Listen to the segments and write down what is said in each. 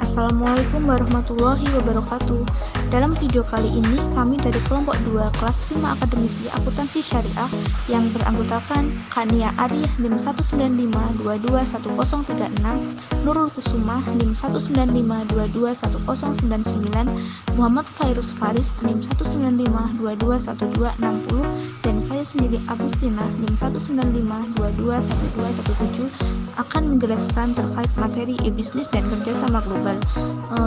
Assalamualaikum warahmatullahi wabarakatuh. Dalam video kali ini, kami dari kelompok 2 kelas 5 akademisi akuntansi syariah yang beranggotakan Kania Arih NIM 195221036, Nurul Kusumah NIM 195221099, Muhammad Fairuz Faris NIM 195221260, dan saya sendiri Agustina NIM 195221217 akan menjelaskan terkait materi e-bisnis dan kerjasama global.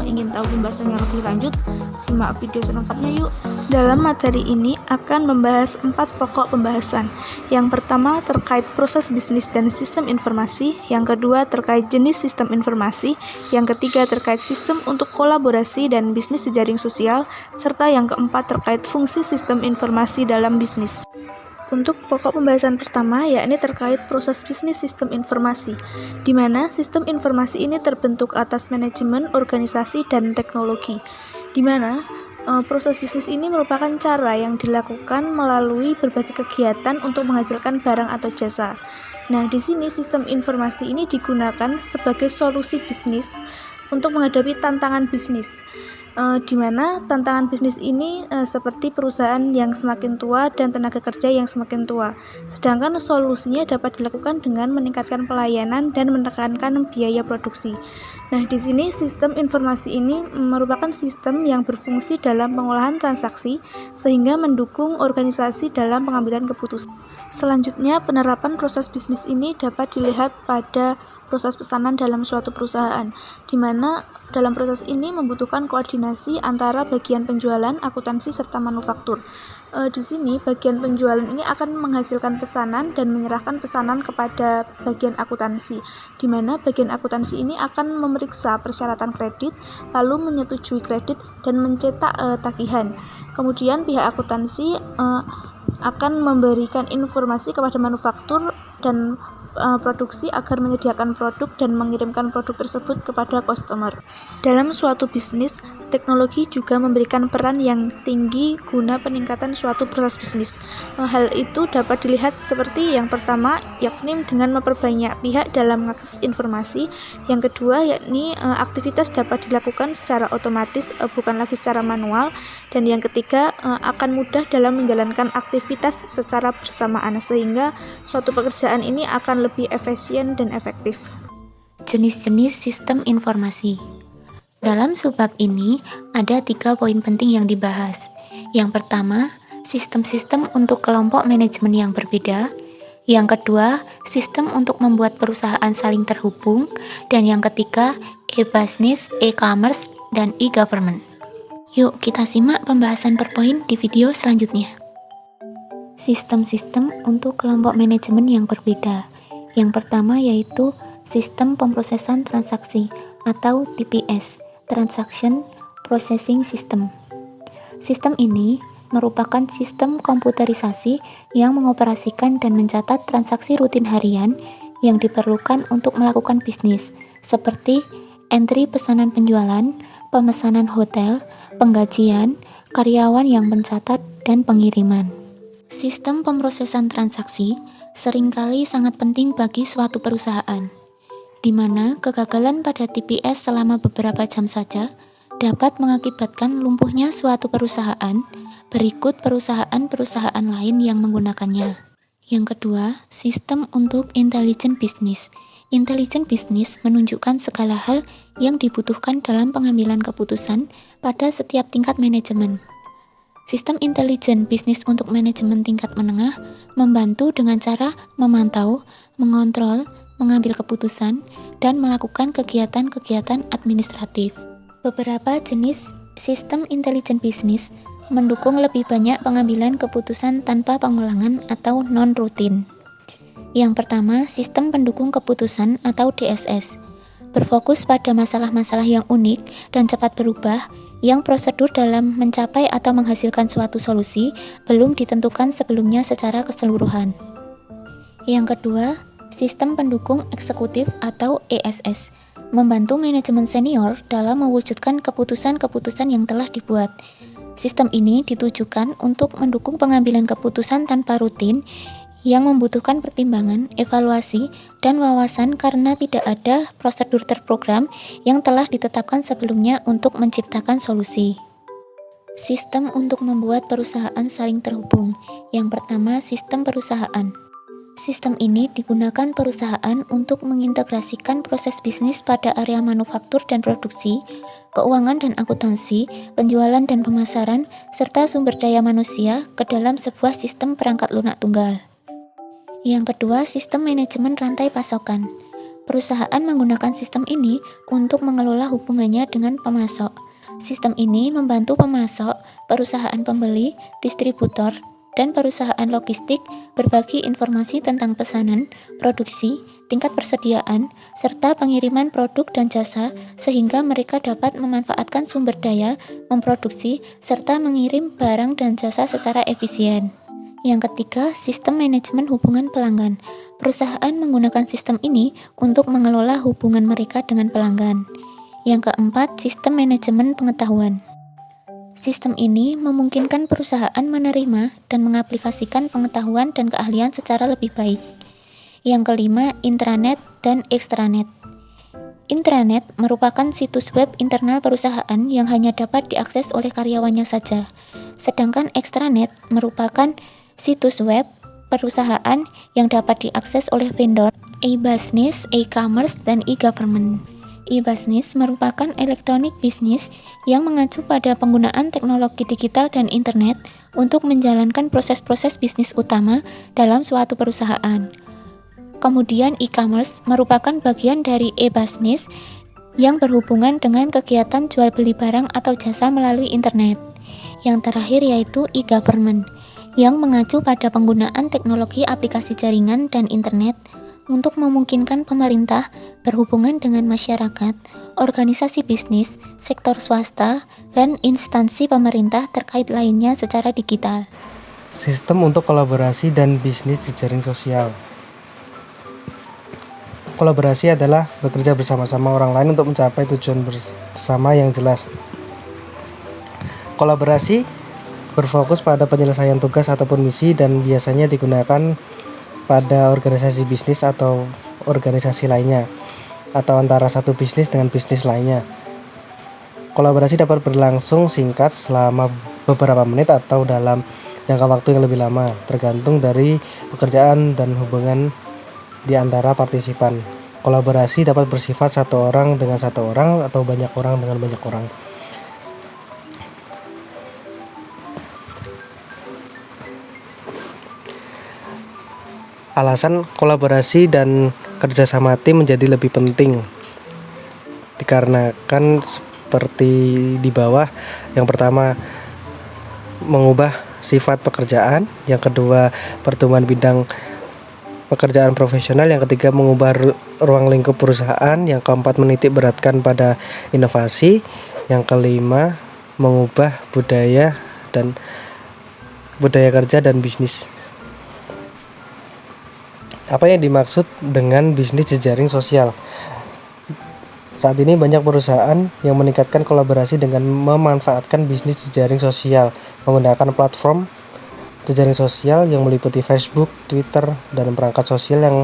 Ingin tahu pembahasannya lebih lanjut? Simak video selengkapnya yuk. Dalam materi ini akan membahas 4 pokok pembahasan. Yang pertama terkait proses bisnis dan sistem informasi, yang kedua terkait jenis sistem informasi, yang ketiga terkait sistem untuk kolaborasi dan bisnis jejaring sosial, serta yang keempat terkait fungsi sistem informasi dalam bisnis. Untuk pokok pembahasan pertama, yakni terkait proses bisnis sistem informasi, di mana sistem informasi ini terbentuk atas manajemen, organisasi, dan teknologi, di mana proses bisnis ini merupakan cara yang dilakukan melalui berbagai kegiatan untuk menghasilkan barang atau jasa. Nah, di sini sistem informasi ini digunakan sebagai solusi bisnis untuk menghadapi tantangan bisnis. Di mana tantangan bisnis ini seperti perusahaan yang semakin tua dan tenaga kerja yang semakin tua. Sedangkan solusinya dapat dilakukan dengan meningkatkan pelayanan dan menekankan biaya produksi. Nah, di sini sistem informasi ini merupakan sistem yang berfungsi dalam pengolahan transaksi sehingga mendukung organisasi dalam pengambilan keputusan. Selanjutnya, penerapan proses bisnis ini dapat dilihat pada proses pesanan dalam suatu perusahaan, di mana dalam proses ini membutuhkan koordinasi antara bagian penjualan, akuntansi, serta manufaktur. Di sini bagian penjualan ini akan menghasilkan pesanan dan menyerahkan pesanan kepada bagian akuntansi, di mana bagian akuntansi ini akan memeriksa persyaratan kredit, lalu menyetujui kredit dan mencetak tagihan. Kemudian pihak akuntansi akan memberikan informasi kepada manufaktur dan produksi agar menyediakan produk dan mengirimkan produk tersebut kepada customer. Dalam suatu bisnis, teknologi juga memberikan peran yang tinggi guna peningkatan suatu proses bisnis. Hal itu dapat dilihat seperti yang pertama, yakni dengan memperbanyak pihak dalam mengakses informasi. Yang kedua, yakni aktivitas dapat dilakukan secara otomatis, bukan lagi secara manual. Dan yang ketiga, akan mudah dalam menjalankan aktivitas secara bersamaan, sehingga suatu pekerjaan ini akan lebih efisien dan efektif. Jenis-jenis sistem informasi. Dalam subbab ini, ada 3 poin penting yang dibahas. Yang pertama, sistem-sistem untuk kelompok manajemen yang berbeda. Yang kedua, sistem untuk membuat perusahaan saling terhubung. Dan yang ketiga, e-business, e-commerce, dan e-government. Yuk kita simak pembahasan per poin di video selanjutnya. Sistem-sistem untuk kelompok manajemen yang berbeda. Yang pertama yaitu sistem pemrosesan transaksi atau TPS, Transaction Processing System. Sistem ini merupakan sistem komputerisasi yang mengoperasikan dan mencatat transaksi rutin harian yang diperlukan untuk melakukan bisnis, seperti entry pesanan penjualan, pemesanan hotel, penggajian, karyawan yang mencatat, dan pengiriman. Sistem pemrosesan transaksi seringkali sangat penting bagi suatu perusahaan, di mana kegagalan pada TPS selama beberapa jam saja dapat mengakibatkan lumpuhnya suatu perusahaan berikut perusahaan-perusahaan lain yang menggunakannya. Yang kedua, sistem untuk intelligent business. Intelligent business menunjukkan segala hal yang dibutuhkan dalam pengambilan keputusan pada setiap tingkat manajemen. Sistem intelligent business untuk manajemen tingkat menengah membantu dengan cara memantau, mengontrol, mengambil keputusan, dan melakukan kegiatan-kegiatan administratif. Beberapa jenis sistem intelligent business mendukung lebih banyak pengambilan keputusan tanpa pengulangan atau non-rutin. Yang pertama, sistem pendukung keputusan atau DSS, berfokus pada masalah-masalah yang unik dan cepat berubah, yang prosedur dalam mencapai atau menghasilkan suatu solusi belum ditentukan sebelumnya secara keseluruhan. Yang kedua, sistem pendukung eksekutif atau ESS, membantu manajemen senior dalam mewujudkan keputusan-keputusan yang telah dibuat. Sistem ini ditujukan untuk mendukung pengambilan keputusan tanpa rutin yang membutuhkan pertimbangan, evaluasi, dan wawasan karena tidak ada prosedur terprogram yang telah ditetapkan sebelumnya untuk menciptakan solusi. Sistem untuk membuat perusahaan saling terhubung. Yang pertama, sistem perusahaan. Sistem ini digunakan perusahaan untuk mengintegrasikan proses bisnis pada area manufaktur dan produksi, keuangan dan akuntansi, penjualan dan pemasaran, serta sumber daya manusia ke dalam sebuah sistem perangkat lunak tunggal. Yang kedua, sistem manajemen rantai pasokan. Perusahaan menggunakan sistem ini untuk mengelola hubungannya dengan pemasok. Sistem ini membantu pemasok, perusahaan pembeli, distributor, dan perusahaan logistik berbagi informasi tentang pesanan, produksi, tingkat persediaan, serta pengiriman produk dan jasa sehingga mereka dapat memanfaatkan sumber daya, memproduksi, serta mengirim barang dan jasa secara efisien. Yang ketiga, sistem manajemen hubungan pelanggan. Perusahaan menggunakan sistem ini untuk mengelola hubungan mereka dengan pelanggan. Yang keempat, sistem manajemen pengetahuan. Sistem ini memungkinkan perusahaan menerima dan mengaplikasikan pengetahuan dan keahlian secara lebih baik. Yang kelima, intranet dan ekstranet. Intranet merupakan situs web internal perusahaan yang hanya dapat diakses oleh karyawannya saja. Sedangkan ekstranet merupakan situs web perusahaan yang dapat diakses oleh vendor, e-business, e-commerce, dan e-government. E-business merupakan elektronik bisnis yang mengacu pada penggunaan teknologi digital dan internet untuk menjalankan proses-proses bisnis utama dalam suatu perusahaan. Kemudian e-commerce merupakan bagian dari e-business yang berhubungan dengan kegiatan jual beli barang atau jasa melalui internet. Yang terakhir yaitu e-government yang mengacu pada penggunaan teknologi aplikasi jaringan dan internet untuk memungkinkan pemerintah berhubungan dengan masyarakat, organisasi bisnis, sektor swasta, dan instansi pemerintah terkait lainnya secara digital. Sistem untuk kolaborasi dan bisnis jejaring sosial. Kolaborasi adalah bekerja bersama-sama orang lain untuk mencapai tujuan bersama yang jelas. Kolaborasi berfokus pada penyelesaian tugas ataupun misi dan biasanya digunakan pada organisasi bisnis atau organisasi lainnya, atau antara satu bisnis dengan bisnis lainnya. Kolaborasi dapat berlangsung singkat selama beberapa menit atau dalam jangka waktu yang lebih lama, tergantung dari pekerjaan dan hubungan di antara partisipan. Kolaborasi dapat bersifat satu orang dengan satu orang atau banyak orang dengan banyak orang. Alasan kolaborasi dan kerjasama tim menjadi lebih penting dikarenakan seperti di bawah. Yang pertama, mengubah sifat pekerjaan. Yang kedua, pertumbuhan bidang pekerjaan profesional. Yang ketiga, mengubah ruang lingkup perusahaan. Yang keempat, menitik beratkan pada inovasi. Yang kelima, mengubah budaya kerja dan bisnis. Apa yang dimaksud dengan bisnis jejaring sosial? Saat ini banyak perusahaan yang meningkatkan kolaborasi dengan memanfaatkan bisnis jejaring sosial menggunakan platform jejaring sosial yang meliputi Facebook, Twitter, dan perangkat sosial yang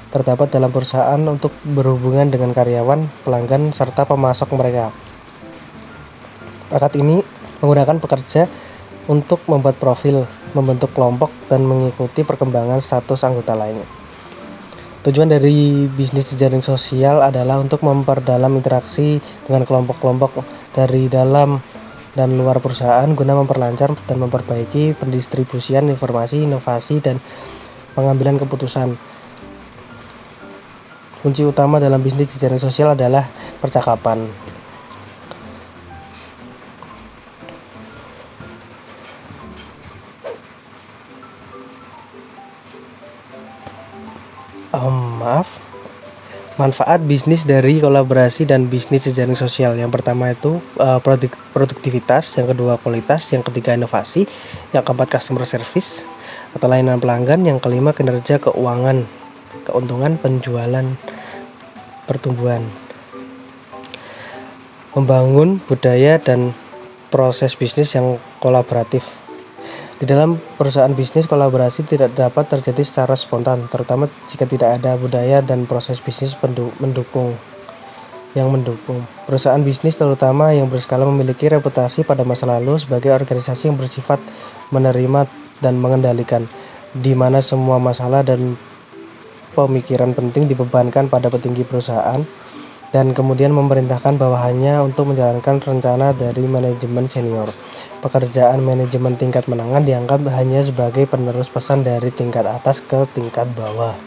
terdapat dalam perusahaan untuk berhubungan dengan karyawan, pelanggan, serta pemasok mereka. Perangkat ini menggunakan pekerja untuk membuat profil, membentuk kelompok, dan mengikuti perkembangan status anggota lainnya. Tujuan dari bisnis jejaring sosial adalah untuk memperdalam interaksi dengan kelompok-kelompok dari dalam dan luar perusahaan guna memperlancar dan memperbaiki pendistribusian informasi, inovasi, dan pengambilan keputusan. Kunci utama dalam bisnis jejaring sosial adalah percakapan. Manfaat bisnis dari kolaborasi dan bisnis jejaring sosial. Yang pertama itu produktivitas, yang kedua kualitas, yang ketiga inovasi, yang keempat customer service atau layanan pelanggan, yang kelima kinerja keuangan, keuntungan, penjualan, pertumbuhan. Membangun budaya dan proses bisnis yang kolaboratif. Di dalam perusahaan bisnis, kolaborasi tidak dapat terjadi secara spontan, terutama jika tidak ada budaya dan proses bisnis mendukung. Perusahaan bisnis terutama yang berskala memiliki reputasi pada masa lalu sebagai organisasi yang bersifat menerima dan mengendalikan, di mana semua masalah dan pemikiran penting dibebankan pada petinggi perusahaan dan kemudian memerintahkan bawahannya untuk menjalankan rencana dari manajemen senior. Pekerjaan manajemen tingkat menengah dianggap hanya sebagai penerus pesan dari tingkat atas ke tingkat bawah.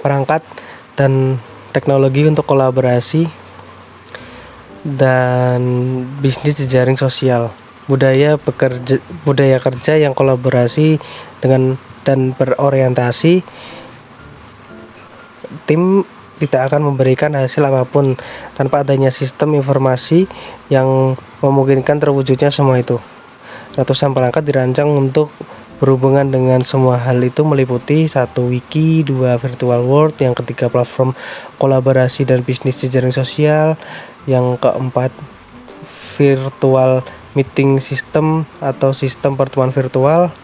Perangkat dan teknologi untuk kolaborasi dan bisnis jejaring sosial. Budaya kerja yang kolaborasi dan berorientasi tim tidak akan memberikan hasil apapun tanpa adanya sistem informasi yang memungkinkan terwujudnya semua itu. Ratusan perangkat dirancang untuk berhubungan dengan semua hal itu, meliputi 1 wiki, 2 virtual world, yang ketiga platform kolaborasi dan bisnis jejaring sosial, yang keempat virtual meeting system atau sistem pertemuan virtual,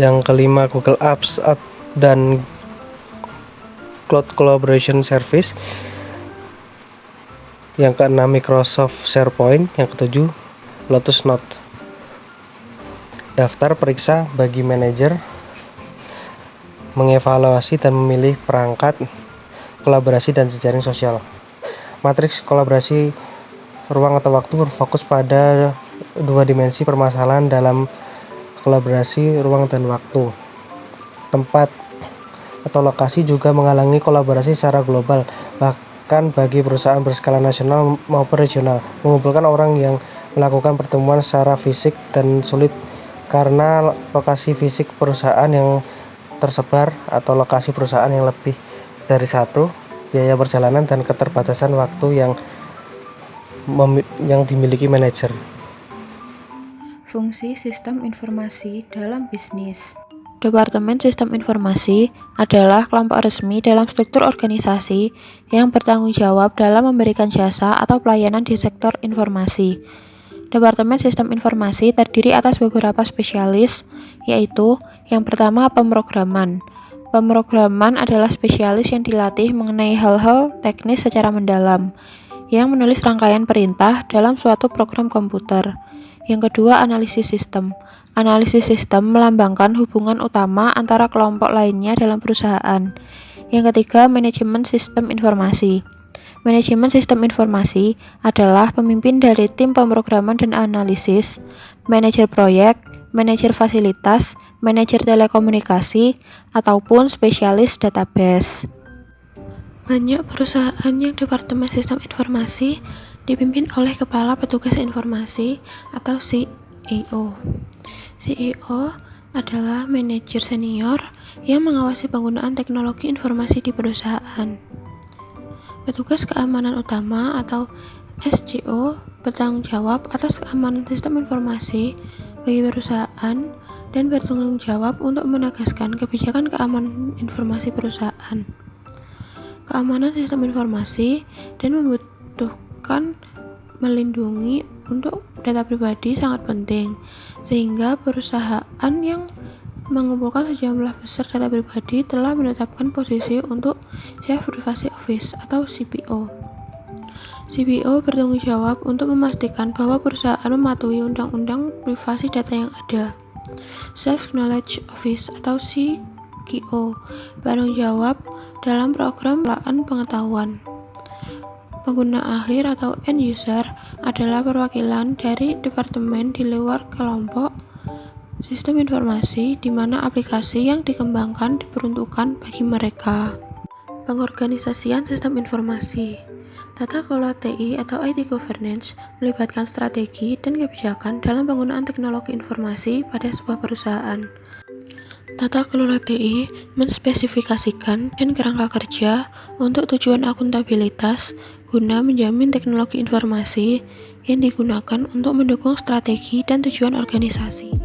yang kelima Google Apps dan Cloud Collaboration Service, yang keenam Microsoft SharePoint, yang ketujuh Lotus Note. Daftar periksa bagi manajer mengevaluasi dan memilih perangkat kolaborasi dan jejaring sosial. Matriks kolaborasi ruang atau waktu berfokus pada 2 dimensi permasalahan dalam kolaborasi ruang dan waktu. Tempat atau lokasi juga menghalangi kolaborasi secara global, bahkan bagi perusahaan berskala nasional maupun regional. Mengumpulkan orang yang melakukan pertemuan secara fisik dan sulit karena lokasi fisik perusahaan yang tersebar atau lokasi perusahaan yang lebih dari satu, biaya perjalanan dan keterbatasan waktu yang dimiliki manajer. Fungsi sistem informasi dalam bisnis. Departemen Sistem Informasi adalah kelompok resmi dalam struktur organisasi yang bertanggung jawab dalam memberikan jasa atau pelayanan di sektor informasi. Departemen Sistem Informasi terdiri atas beberapa spesialis, yaitu yang pertama pemrograman. Pemrograman adalah spesialis yang dilatih mengenai hal-hal teknis secara mendalam, yang menulis rangkaian perintah dalam suatu program komputer. Yang kedua, analisis sistem. Analisis sistem melambangkan hubungan utama antara kelompok lainnya dalam perusahaan. Yang ketiga, manajemen sistem informasi. Manajemen sistem informasi adalah pemimpin dari tim pemrograman dan analisis, manajer proyek, manajer fasilitas, manajer telekomunikasi, ataupun spesialis database. Banyak perusahaan yang departemen sistem informasi dipimpin oleh kepala petugas informasi atau CEO. CEO adalah manajer senior yang mengawasi penggunaan teknologi informasi di perusahaan. Petugas keamanan utama atau SCO bertanggung jawab atas keamanan sistem informasi bagi perusahaan dan bertanggung jawab untuk menegaskan kebijakan keamanan informasi perusahaan. Keamanan sistem informasi dan membutuhkan melindungi untuk data pribadi sangat penting, sehingga perusahaan yang mengumpulkan sejumlah besar data pribadi telah menetapkan posisi untuk Chief Privacy Office atau CPO. CPO bertanggung jawab untuk memastikan bahwa perusahaan mematuhi undang-undang privasi data yang ada. Chief Knowledge Office atau CKO bertanggung jawab dalam program pengelolaan pengetahuan. Pengguna akhir atau end user adalah perwakilan dari departemen di luar kelompok sistem informasi di mana aplikasi yang dikembangkan diperuntukkan bagi mereka. Pengorganisasian sistem informasi. Tata kelola TI atau IT governance melibatkan strategi dan kebijakan dalam penggunaan teknologi informasi pada sebuah perusahaan. Tata kelola TI menspesifikasikan dan kerangka kerja untuk tujuan akuntabilitas guna menjamin teknologi informasi yang digunakan untuk mendukung strategi dan tujuan organisasi.